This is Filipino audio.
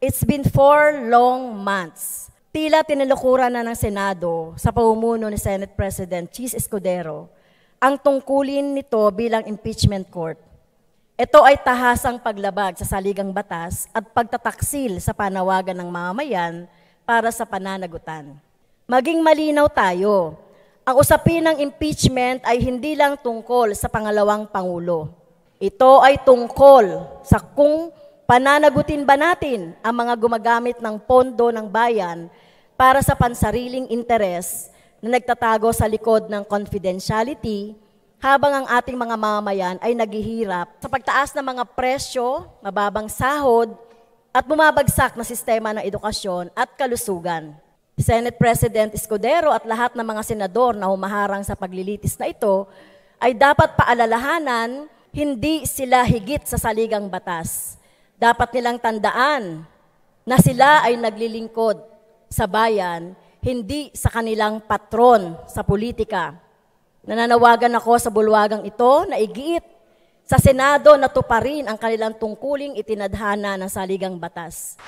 It's been 4 long months. Tila tinilukuran na ng Senado sa pamumuno ni Senate President Chis Escudero ang tungkulin nito bilang impeachment court. Ito ay tahasang paglabag sa saligang batas at pagtataksil sa panawagan ng mamamayan para sa pananagutan. Maging malinaw tayo, ang usapin ng impeachment ay hindi lang tungkol sa pangalawang Pangulo. Ito ay tungkol sa kung pananagutin ba natin ang mga gumagamit ng pondo ng bayan para sa pansariling interes na nagtatago sa likod ng confidentiality habang ang ating mga mamamayan ay naghihirap sa pagtaas ng mga presyo, mababang sahod, at bumabagsak na sistema ng edukasyon at kalusugan. Senate President Escudero at lahat ng mga senador na humaharang sa paglilitis na ito ay dapat paalalahanan hindi sila higit sa saligang batas. Dapat nilang tandaan na sila ay naglilingkod sa bayan, hindi sa kanilang patron sa politika. Nananawagan ako sa bulwagang ito na igiit sa Senado na tuparin ang kanilang tungkuling itinadhana ng saligang batas.